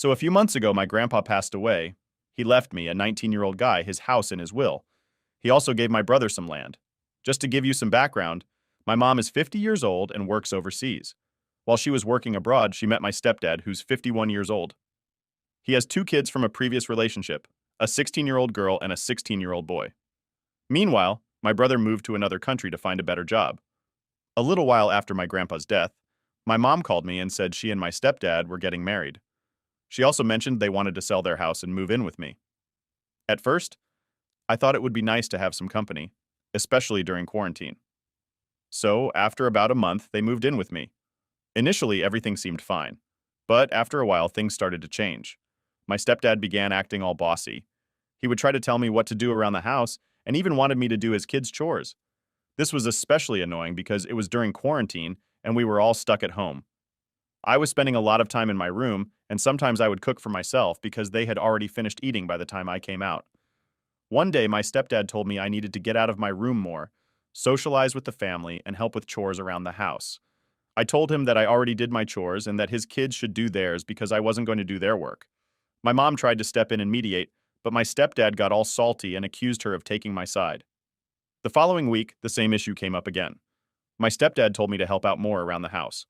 So a few months ago, my grandpa passed away. He left me, a 19-year-old guy, his house and his will. He also gave my brother some land. Just to give you some background, my mom is 50 years old and works overseas. While she was working abroad, she met my stepdad, who's 51 years old. He has two kids from a previous relationship, a 16-year-old girl and a 16-year-old boy. Meanwhile, my brother moved to another country to find a better job. A little while after my grandpa's death, my mom called me and said she and my stepdad were getting married. She also mentioned they wanted to sell their house and move in with me. At first, I thought it would be nice to have some company, especially during quarantine. So, after about a month, they moved in with me. Initially, everything seemed fine, but after a while, things started to change. My stepdad began acting all bossy. He would try to tell me what to do around the house and even wanted me to do his kids' chores. This was especially annoying because it was during quarantine and we were all stuck at home. I was spending a lot of time in my room, and sometimes I would cook for myself because they had already finished eating by the time I came out. One day, my stepdad told me I needed to get out of my room more, socialize with the family, and help with chores around the house. I told him that I already did my chores and that his kids should do theirs because I wasn't going to do their work. My mom tried to step in and mediate, but my stepdad got all salty and accused her of taking my side. The following week, the same issue came up again. My stepdad told me to help out more around the house.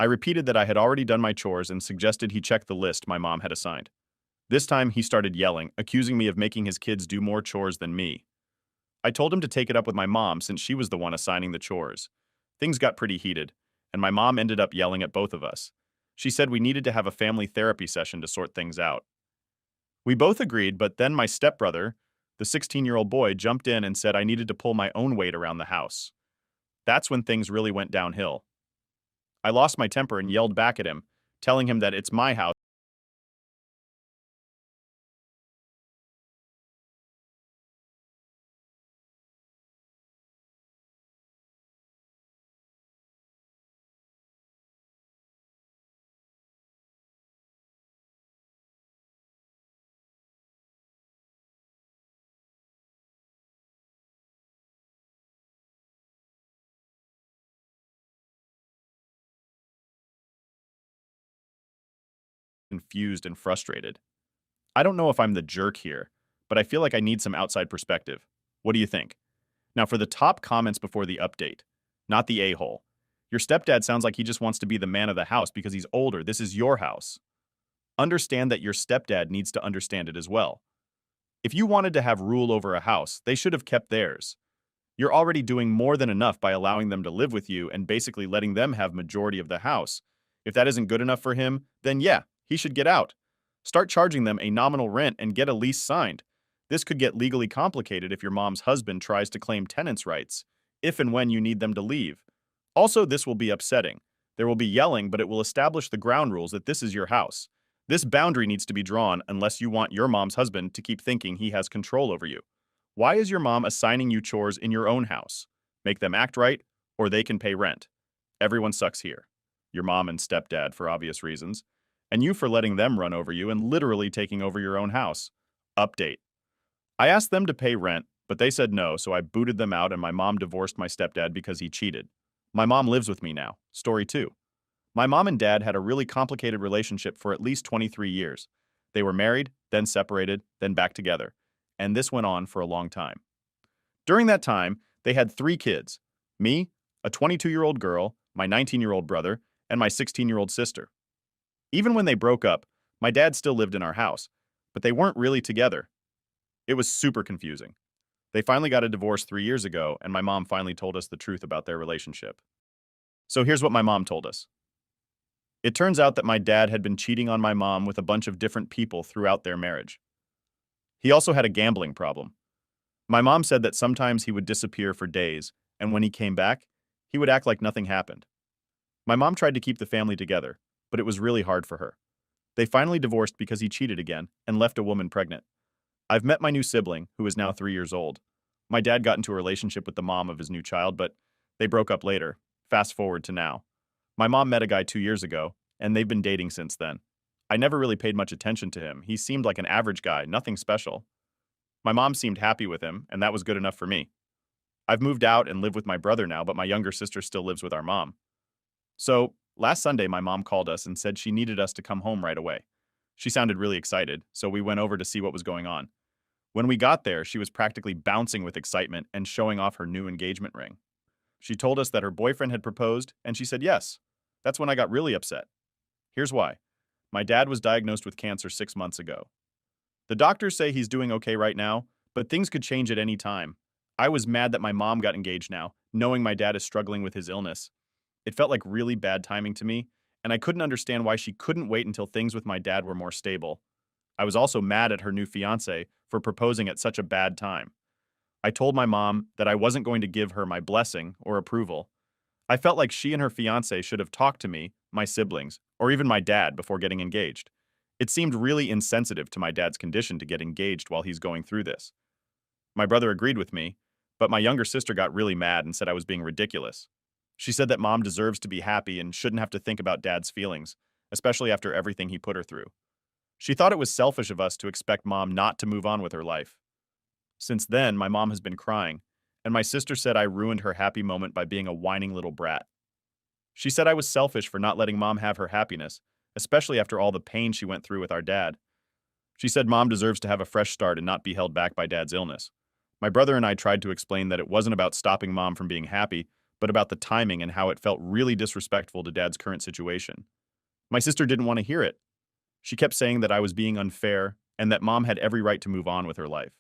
I repeated that I had already done my chores and suggested he check the list my mom had assigned. This time, he started yelling, accusing me of making his kids do more chores than me. I told him to take it up with my mom since she was the one assigning the chores. Things got pretty heated, and my mom ended up yelling at both of us. She said we needed to have a family therapy session to sort things out. We both agreed, but then my stepbrother, the 16-year-old boy, jumped in and said I needed to pull my own weight around the house. That's when things really went downhill. I lost my temper and yelled back at him, telling him that it's my house. Confused and frustrated. I don't know if I'm the jerk here, but I feel like I need some outside perspective. What do you think? Now, for the top comments before the update, not the a-hole. Your stepdad sounds like he just wants to be the man of the house because he's older. This is your house. Understand that your stepdad needs to understand it as well. If you wanted to have rule over a house, they should have kept theirs. You're already doing more than enough by allowing them to live with you and basically letting them have majority of the house. If that isn't good enough for him, then yeah, he should get out. Start charging them a nominal rent and get a lease signed. This could get legally complicated if your mom's husband tries to claim tenants' rights, if and when you need them to leave. Also, this will be upsetting. There will be yelling, but it will establish the ground rules that this is your house. This boundary needs to be drawn unless you want your mom's husband to keep thinking he has control over you. Why is your mom assigning you chores in your own house? Make them act right, or they can pay rent. Everyone sucks here. Your mom and stepdad for obvious reasons, and you for letting them run over you and literally taking over your own house. Update. I asked them to pay rent, but they said no, so I booted them out and my mom divorced my stepdad because he cheated. My mom lives with me now. Story 2. My mom and dad had a really complicated relationship for at least 23 years. They were married, then separated, then back together. And this went on for a long time. During that time, they had 3 kids. Me, a 22-year-old girl, my 19-year-old brother, and my 16-year-old sister. Even when they broke up, my dad still lived in our house, but they weren't really together. It was super confusing. They finally got a divorce 3 years ago, and my mom finally told us the truth about their relationship. So here's what my mom told us. It turns out that my dad had been cheating on my mom with a bunch of different people throughout their marriage. He also had a gambling problem. My mom said that sometimes he would disappear for days, and when he came back, he would act like nothing happened. My mom tried to keep the family together, but it was really hard for her. They finally divorced because he cheated again and left a woman pregnant. I've met my new sibling, who is now 3 years old. My dad got into a relationship with the mom of his new child, but they broke up later. Fast forward to now. My mom met a guy 2 years ago, and they've been dating since then. I never really paid much attention to him. He seemed like an average guy, nothing special. My mom seemed happy with him, and that was good enough for me. I've moved out and live with my brother now, but my younger sister still lives with our mom. So, last Sunday, my mom called us and said she needed us to come home right away. She sounded really excited, so we went over to see what was going on. When we got there, she was practically bouncing with excitement and showing off her new engagement ring. She told us that her boyfriend had proposed, and she said yes. That's when I got really upset. Here's why. My dad was diagnosed with cancer 6 months ago. The doctors say he's doing okay right now, but things could change at any time. I was mad that my mom got engaged now, knowing my dad is struggling with his illness. It felt like really bad timing to me, and I couldn't understand why she couldn't wait until things with my dad were more stable. I was also mad at her new fiance for proposing at such a bad time. I told my mom that I wasn't going to give her my blessing or approval. I felt like she and her fiance should have talked to me, my siblings, or even my dad before getting engaged. It seemed really insensitive to my dad's condition to get engaged while he's going through this. My brother agreed with me, but my younger sister got really mad and said I was being ridiculous. She said that mom deserves to be happy and shouldn't have to think about dad's feelings, especially after everything he put her through. She thought it was selfish of us to expect mom not to move on with her life. Since then, my mom has been crying, and my sister said I ruined her happy moment by being a whining little brat. She said I was selfish for not letting mom have her happiness, especially after all the pain she went through with our dad. She said mom deserves to have a fresh start and not be held back by dad's illness. My brother and I tried to explain that it wasn't about stopping mom from being happy, but about the timing and how it felt really disrespectful to dad's current situation. My sister didn't want to hear it. She kept saying that I was being unfair and that mom had every right to move on with her life.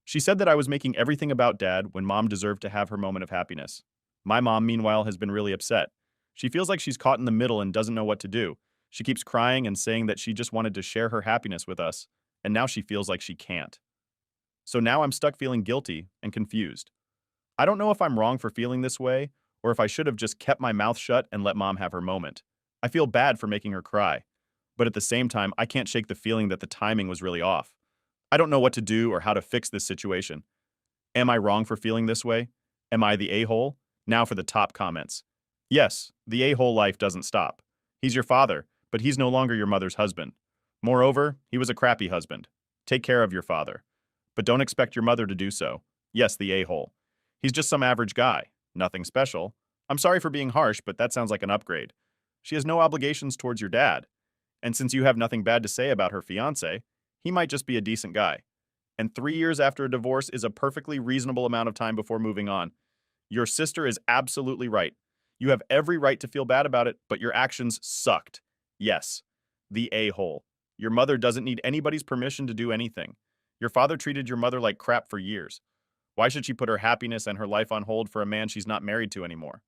She said that I was making everything about dad when mom deserved to have her moment of happiness. My mom, meanwhile, has been really upset. She feels like she's caught in the middle and doesn't know what to do. She keeps crying and saying that she just wanted to share her happiness with us, and now she feels like she can't. So now I'm stuck feeling guilty and confused. I don't know if I'm wrong for feeling this way, or if I should have just kept my mouth shut and let mom have her moment. I feel bad for making her cry, but at the same time, I can't shake the feeling that the timing was really off. I don't know what to do or how to fix this situation. Am I wrong for feeling this way? Am I the a-hole? Now for the top comments. Yes, the a-hole life doesn't stop. He's your father, but he's no longer your mother's husband. Moreover, he was a crappy husband. Take care of your father. But don't expect your mother to do so. Yes, the a-hole. He's just some average guy. Nothing special. I'm sorry for being harsh, but that sounds like an upgrade. She has no obligations towards your dad. And since you have nothing bad to say about her fiancé, he might just be a decent guy. And 3 years after a divorce is a perfectly reasonable amount of time before moving on. Your sister is absolutely right. You have every right to feel bad about it, but your actions sucked. Yes, the a-hole. Your mother doesn't need anybody's permission to do anything. Your father treated your mother like crap for years. Why should she put her happiness and her life on hold for a man she's not married to anymore?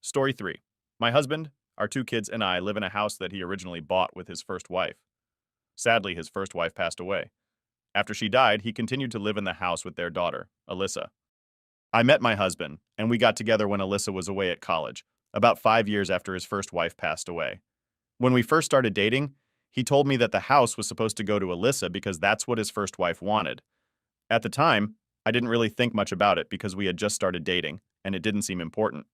Story 3. My husband, our 2 kids, and I live in a house that he originally bought with his first wife. Sadly, his first wife passed away. After she died, he continued to live in the house with their daughter, Alyssa. I met my husband, and we got together when Alyssa was away at college, about 5 years after his first wife passed away. When we first started dating, he told me that the house was supposed to go to Alyssa because that's what his first wife wanted. At the time, I didn't really think much about it because we had just started dating, and it didn't seem important.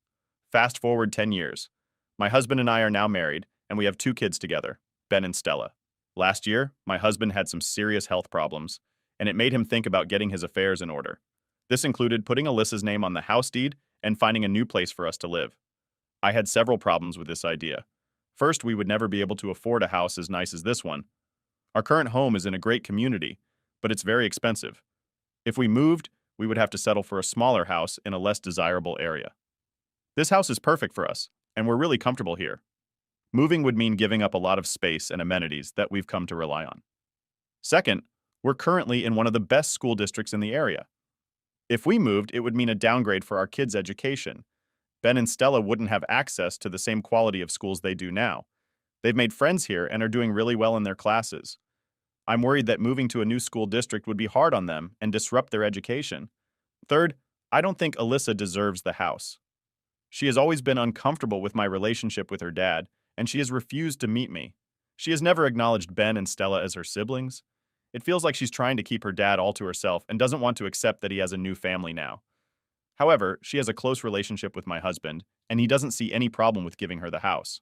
Fast forward 10 years. My husband and I are now married, and we have 2 kids together, Ben and Stella. Last year, my husband had some serious health problems, and it made him think about getting his affairs in order. This included putting Alyssa's name on the house deed and finding a new place for us to live. I had several problems with this idea. First, we would never be able to afford a house as nice as this one. Our current home is in a great community, but it's very expensive. If we moved, we would have to settle for a smaller house in a less desirable area. This house is perfect for us, and we're really comfortable here. Moving would mean giving up a lot of space and amenities that we've come to rely on. Second, we're currently in one of the best school districts in the area. If we moved, it would mean a downgrade for our kids' education. Ben and Stella wouldn't have access to the same quality of schools they do now. They've made friends here and are doing really well in their classes. I'm worried that moving to a new school district would be hard on them and disrupt their education. Third, I don't think Alyssa deserves the house. She has always been uncomfortable with my relationship with her dad, and she has refused to meet me. She has never acknowledged Ben and Stella as her siblings. It feels like she's trying to keep her dad all to herself and doesn't want to accept that he has a new family now. However, she has a close relationship with my husband, and he doesn't see any problem with giving her the house.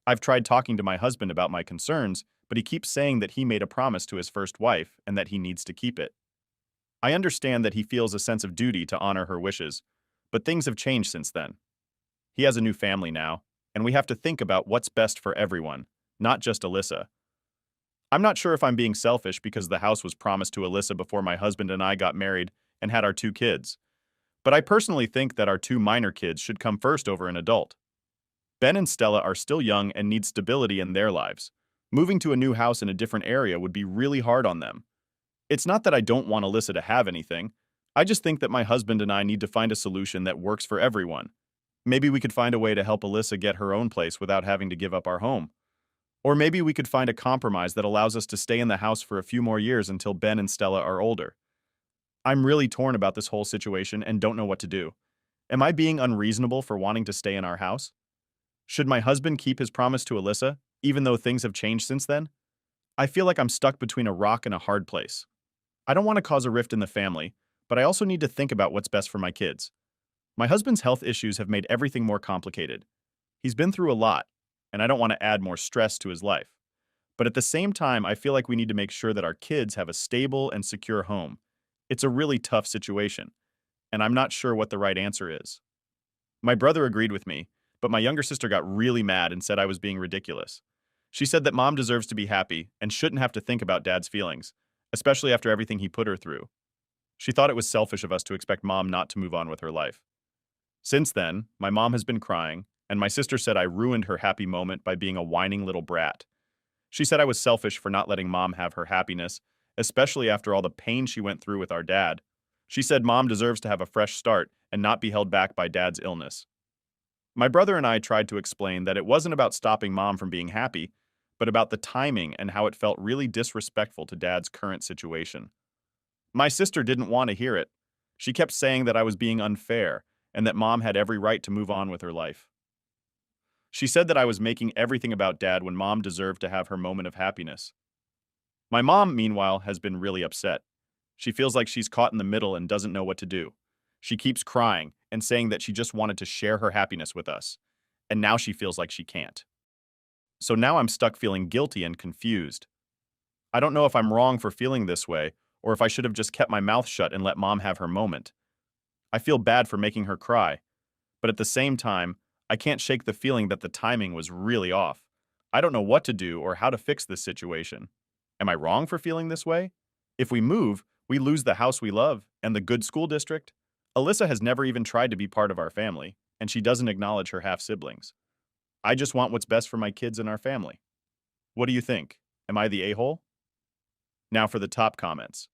I've tried talking to my husband about my concerns, but he keeps saying that he made a promise to his first wife and that he needs to keep it. I understand that he feels a sense of duty to honor her wishes, but things have changed since then. He has a new family now, and we have to think about what's best for everyone, not just Alyssa. I'm not sure if I'm being selfish because the house was promised to Alyssa before my husband and I got married and had our 2 kids. But I personally think that our 2 minor kids should come first over an adult. Ben and Stella are still young and need stability in their lives. Moving to a new house in a different area would be really hard on them. It's not that I don't want Alyssa to have anything. I just think that my husband and I need to find a solution that works for everyone. Maybe we could find a way to help Alyssa get her own place without having to give up our home. Or maybe we could find a compromise that allows us to stay in the house for a few more years until Ben and Stella are older. I'm really torn about this whole situation and don't know what to do. Am I being unreasonable for wanting to stay in our house? Should my husband keep his promise to Alyssa, even though things have changed since then? I feel like I'm stuck between a rock and a hard place. I don't want to cause a rift in the family, but I also need to think about what's best for my kids. My husband's health issues have made everything more complicated. He's been through a lot, and I don't want to add more stress to his life. But at the same time, I feel like we need to make sure that our kids have a stable and secure home. It's a really tough situation, and I'm not sure what the right answer is. My brother agreed with me, but my younger sister got really mad and said I was being ridiculous. She said that mom deserves to be happy and shouldn't have to think about dad's feelings, especially after everything he put her through. She thought it was selfish of us to expect mom not to move on with her life. Since then, my mom has been crying, and my sister said I ruined her happy moment by being a whining little brat. She said I was selfish for not letting mom have her happiness, especially after all the pain she went through with our dad. She said mom deserves to have a fresh start and not be held back by dad's illness. My brother and I tried to explain that it wasn't about stopping mom from being happy, but about the timing and how it felt really disrespectful to dad's current situation. My sister didn't want to hear it. She kept saying that I was being unfair and that mom had every right to move on with her life. She said that I was making everything about dad when mom deserved to have her moment of happiness. My mom, meanwhile, has been really upset. She feels like she's caught in the middle and doesn't know what to do. She keeps crying and saying that she just wanted to share her happiness with us, and now she feels like she can't. So now I'm stuck feeling guilty and confused. I don't know if I'm wrong for feeling this way, or if I should have just kept my mouth shut and let mom have her moment. I feel bad for making her cry, but at the same time, I can't shake the feeling that the timing was really off. I don't know what to do or how to fix this situation. Am I wrong for feeling this way? If we move, we lose the house we love and the good school district. Alyssa has never even tried to be part of our family, and she doesn't acknowledge her half-siblings. I just want what's best for my kids and our family. What do you think? Am I the a-hole? Now for the top comments.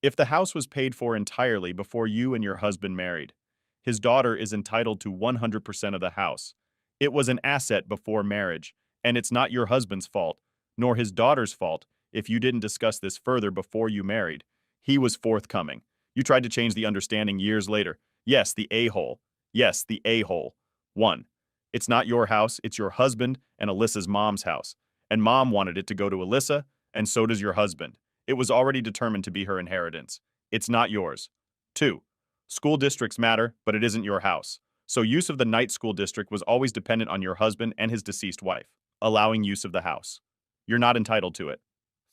If the house was paid for entirely before you and your husband married, his daughter is entitled to 100% of the house. It was an asset before marriage, and it's not your husband's fault, nor his daughter's fault, if you didn't discuss this further before you married. He was forthcoming. You tried to change the understanding years later. Yes, the a-hole. Yes, the a-hole. 1. It's not your house, it's your husband and Alyssa's mom's house. And mom wanted it to go to Alyssa, and so does your husband. It was already determined to be her inheritance. It's not yours. 2. School districts matter, but it isn't your house. So use of the night school district was always dependent on your husband and his deceased wife, allowing use of the house. You're not entitled to it.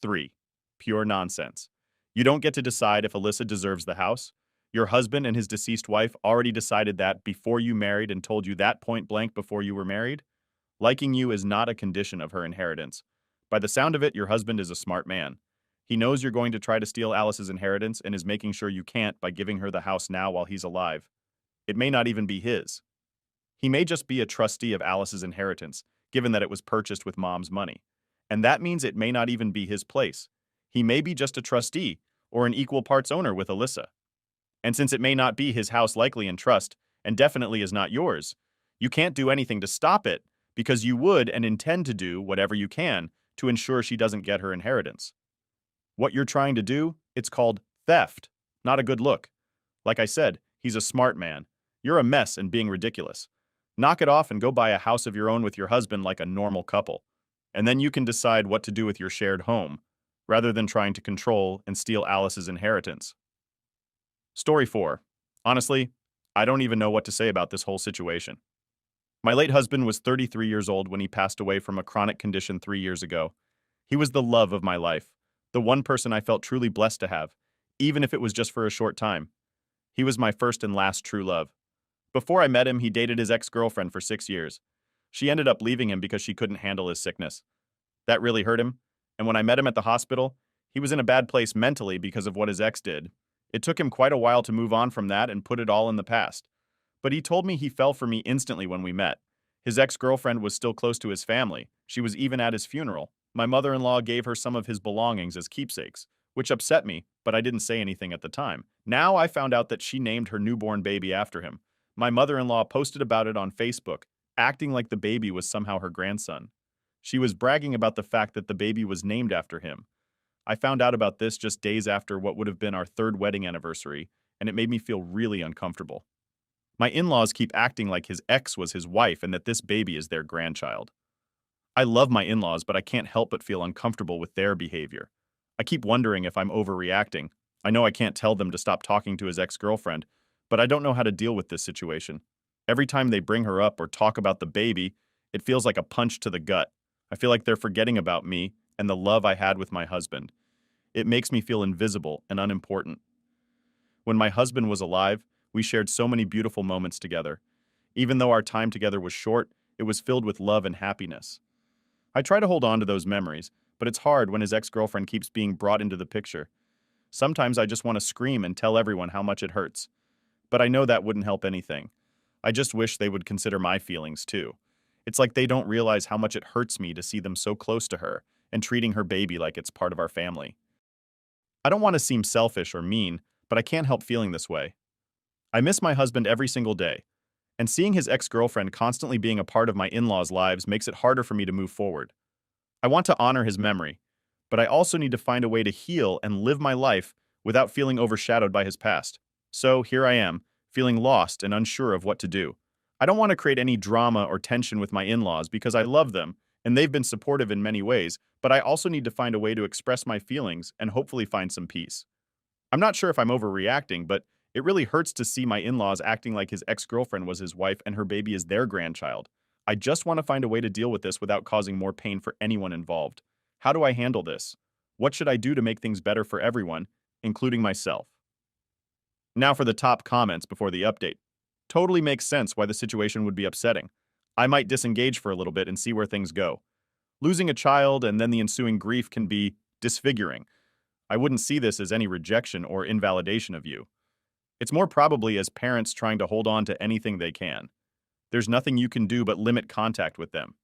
3. Pure nonsense. You don't get to decide if Alyssa deserves the house. Your husband and his deceased wife already decided that before you married and told you that point blank before you were married. Liking you is not a condition of her inheritance. By the sound of it, your husband is a smart man. He knows you're going to try to steal Alice's inheritance and is making sure you can't by giving her the house now while he's alive. It may not even be his. He may just be a trustee of Alice's inheritance, given that it was purchased with mom's money. And that means it may not even be his place. He may be just a trustee or an equal parts owner with Alyssa. And since it may not be his house likely in trust, and definitely is not yours, you can't do anything to stop it because you would and intend to do whatever you can to ensure she doesn't get her inheritance. What you're trying to do, it's called theft. Not a good look. Like I said, he's a smart man. You're a mess and being ridiculous. Knock it off and go buy a house of your own with your husband like a normal couple. And then you can decide what to do with your shared home, rather than trying to control and steal Alice's inheritance. Story 4. Honestly, I don't even know what to say about this whole situation. My late husband was 33 years old when he passed away from a chronic condition 3 years ago. He was the love of my life, the one person I felt truly blessed to have, even if it was just for a short time. He was my first and last true love. Before I met him, he dated his ex-girlfriend for 6 years. She ended up leaving him because she couldn't handle his sickness. That really hurt him, And when I met him at the hospital, he was in a bad place mentally because of what his ex did. It took him quite a while to move on from that and put it all in the past. But he told me he fell for me instantly when we met. His ex-girlfriend was still close to his family. She was even at his funeral. My mother-in-law gave her some of his belongings as keepsakes, which upset me, but I didn't say anything at the time. Now I found out that she named her newborn baby after him. My mother-in-law posted about it on Facebook, acting like the baby was somehow her grandson. She was bragging about the fact that the baby was named after him. I found out about this just days after what would have been our third wedding anniversary, and it made me feel really uncomfortable. My in-laws keep acting like his ex was his wife and that this baby is their grandchild. I love my in-laws, but I can't help but feel uncomfortable with their behavior. I keep wondering if I'm overreacting. I know I can't tell them to stop talking to his ex-girlfriend, but I don't know how to deal with this situation. Every time they bring her up or talk about the baby, it feels like a punch to the gut. I feel like they're forgetting about me and the love I had with my husband. It makes me feel invisible and unimportant. When my husband was alive, we shared so many beautiful moments together. Even though our time together was short, it was filled with love and happiness. I try to hold on to those memories, but it's hard when his ex-girlfriend keeps being brought into the picture. Sometimes I just want to scream and tell everyone how much it hurts. But I know that wouldn't help anything. I just wish they would consider my feelings too. It's like they don't realize how much it hurts me to see them so close to her and treating her baby like it's part of our family. I don't want to seem selfish or mean, but I can't help feeling this way. I miss my husband every single day, and seeing his ex-girlfriend constantly being a part of my in-laws' lives makes it harder for me to move forward. I want to honor his memory, but I also need to find a way to heal and live my life without feeling overshadowed by his past. So here I am, feeling lost and unsure of what to do. I don't want to create any drama or tension with my in-laws because I love them, and they've been supportive in many ways, but I also need to find a way to express my feelings and hopefully find some peace. I'm not sure if I'm overreacting, but it really hurts to see my in-laws acting like his ex-girlfriend was his wife and her baby is their grandchild. I just want to find a way to deal with this without causing more pain for anyone involved. How do I handle this? What should I do to make things better for everyone, including myself? Now for the top comments before the update. Totally makes sense why the situation would be upsetting. I might disengage for a little bit and see where things go. Losing a child and then the ensuing grief can be disfiguring. I wouldn't see this as any rejection or invalidation of you. It's more probably as parents trying to hold on to anything they can. There's nothing you can do but limit contact with them.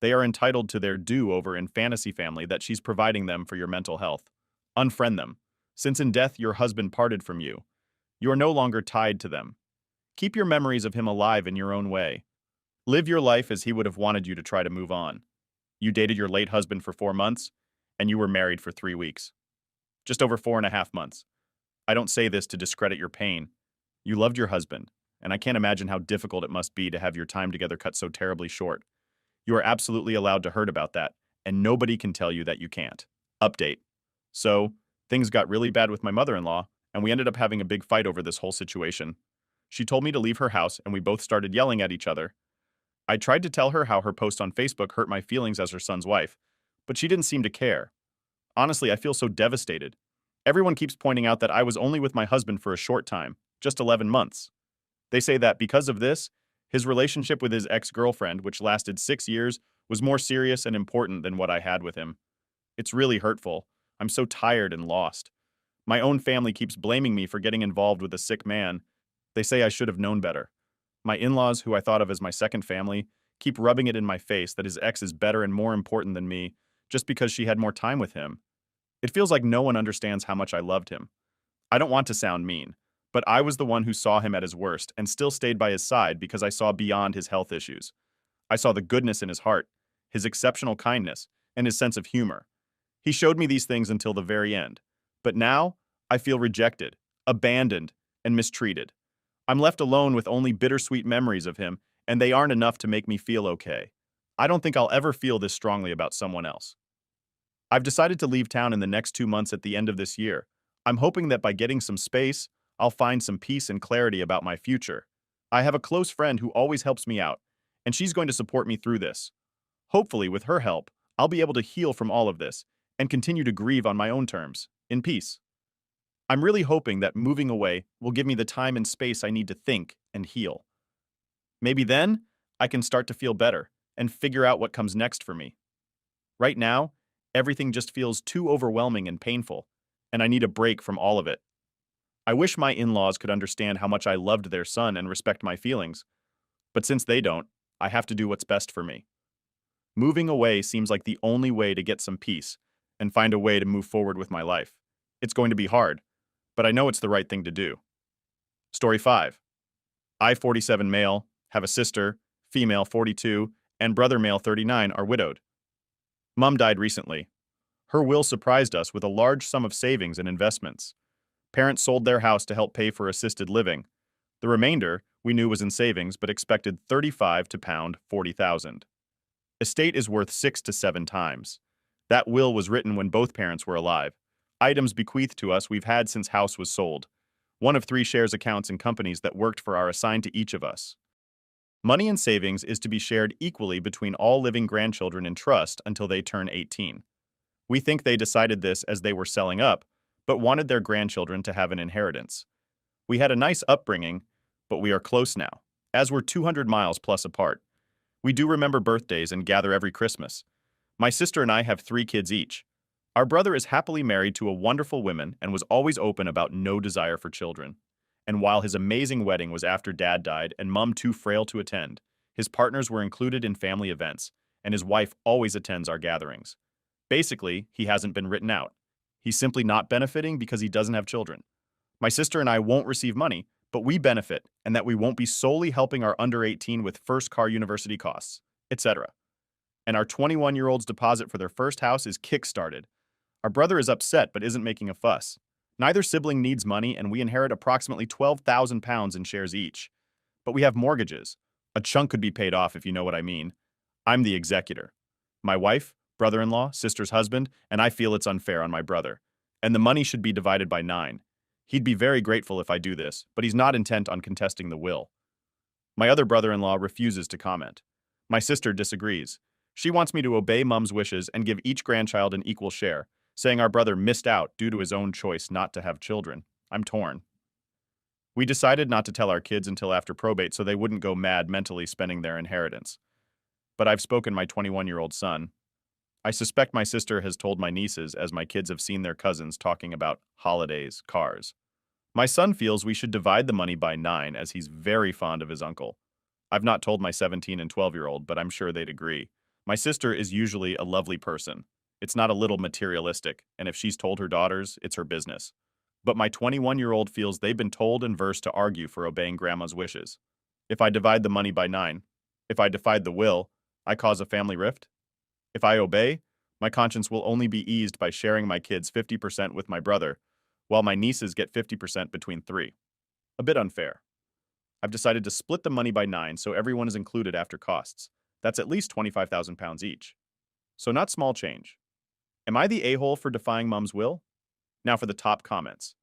They are entitled to their do-over in fantasy family that she's providing them for your mental health. Unfriend them. Since in death your husband parted from you, you are no longer tied to them. Keep your memories of him alive in your own way. Live your life as he would have wanted you to try to move on. You dated your late husband for 4 months, and you were married for 3 weeks. Just over 4.5 months. I don't say this to discredit your pain. You loved your husband, and I can't imagine how difficult it must be to have your time together cut so terribly short. You are absolutely allowed to hurt about that, and nobody can tell you that you can't. Update. So, things got really bad with my mother-in-law, and we ended up having a big fight over this whole situation. She told me to leave her house, and we both started yelling at each other. I tried to tell her how her post on Facebook hurt my feelings as her son's wife, but she didn't seem to care. Honestly, I feel so devastated. Everyone keeps pointing out that I was only with my husband for a short time, just 11 months. They say that because of this, his relationship with his ex-girlfriend, which lasted 6 years, was more serious and important than what I had with him. It's really hurtful. I'm so tired and lost. My own family keeps blaming me for getting involved with a sick man. They say I should have known better. My in-laws, who I thought of as my second family, keep rubbing it in my face that his ex is better and more important than me just because she had more time with him. It feels like no one understands how much I loved him. I don't want to sound mean, but I was the one who saw him at his worst and still stayed by his side because I saw beyond his health issues. I saw the goodness in his heart, his exceptional kindness, and his sense of humor. He showed me these things until the very end. But now, I feel rejected, abandoned, and mistreated. I'm left alone with only bittersweet memories of him, and they aren't enough to make me feel okay. I don't think I'll ever feel this strongly about someone else. I've decided to leave town in the next 2 months at the end of this year. I'm hoping that by getting some space, I'll find some peace and clarity about my future. I have a close friend who always helps me out, and she's going to support me through this. Hopefully, with her help, I'll be able to heal from all of this and continue to grieve on my own terms, in peace. I'm really hoping that moving away will give me the time and space I need to think and heal. Maybe then, I can start to feel better and figure out what comes next for me. Right now, Everything just feels too overwhelming and painful, and I need a break from all of it. I wish my in-laws could understand how much I loved their son and respect my feelings, but since they don't, I have to do what's best for me. Moving away seems like the only way to get some peace and find a way to move forward with my life. It's going to be hard, but I know it's the right thing to do. Story 5. I, 47 male, have a sister, female 42, and brother male 39 are widowed. Mom died recently. Her will surprised us with a large sum of savings and investments. Parents sold their house to help pay for assisted living. The remainder we knew was in savings but expected 35 to pound 40,000. Estate is worth 6 to 7 times. That will was written when both parents were alive. Items bequeathed to us we've had since house was sold. One of 3 shares accounts in companies that worked for are assigned to each of us. Money and savings is to be shared equally between all living grandchildren in trust until they turn 18. We think they decided this as they were selling up, but wanted their grandchildren to have an inheritance. We had a nice upbringing, but we are close now, as we're 200 miles plus apart. We do remember birthdays and gather every Christmas. My sister and I have 3 kids each. Our brother is happily married to a wonderful woman and was always open about no desire for children. And while his amazing wedding was after Dad died and Mom too frail to attend, his partners were included in family events, and his wife always attends our gatherings. Basically, he hasn't been written out. He's simply not benefiting because he doesn't have children. My sister and I won't receive money, but we benefit, and that we won't be solely helping our under 18 with first car university costs, etc. And our 21-year-old's deposit for their first house is kick-started. Our brother is upset but isn't making a fuss. Neither sibling needs money, and we inherit approximately 12,000 pounds in shares each. But we have mortgages. A chunk could be paid off if you know what I mean. I'm the executor. My wife, brother-in-law, sister's husband, and I feel it's unfair on my brother. And the money should be divided by 9. He'd be very grateful if I do this, but he's not intent on contesting the will. My other brother-in-law refuses to comment. My sister disagrees. She wants me to obey Mom's wishes and give each grandchild an equal share, saying our brother missed out due to his own choice not to have children. I'm torn. We decided not to tell our kids until after probate so they wouldn't go mad mentally spending their inheritance. But I've spoken my 21-year-old son. I suspect my sister has told my nieces as my kids have seen their cousins talking about holidays, cars. My son feels we should divide the money by 9 as he's very fond of his uncle. I've not told my 17 and 12-year-old, but I'm sure they'd agree. My sister is usually a lovely person. It's not a little materialistic, and if she's told her daughters, it's her business. But my 21-year-old feels they've been told and versed to argue for obeying Grandma's wishes. If I divide the money by 9, if I defied the will, I cause a family rift? If I obey, my conscience will only be eased by sharing my kids 50% with my brother, while my nieces get 50% between 3. A bit unfair. I've decided to split the money by 9 so everyone is included after costs. That's at least 25,000 pounds each. So not small change. Am I the a-hole for defying Mom's will? Now for the top comments.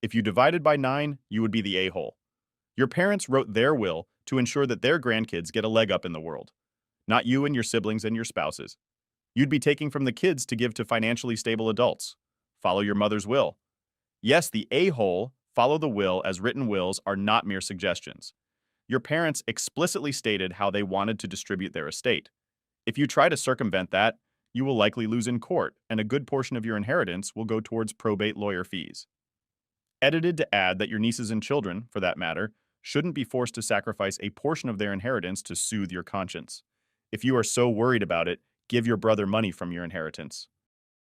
If you divided by 9, you would be the a-hole. Your parents wrote their will to ensure that their grandkids get a leg up in the world. Not you and your siblings and your spouses. You'd be taking from the kids to give to financially stable adults. Follow your mother's will. Yes, the a-hole, follow the will as written wills are not mere suggestions. Your parents explicitly stated how they wanted to distribute their estate. If you try to circumvent that, you will likely lose in court, and a good portion of your inheritance will go towards probate lawyer fees. Edited to add that your nieces and children, for that matter, shouldn't be forced to sacrifice a portion of their inheritance to soothe your conscience. If you are so worried about it, give your brother money from your inheritance.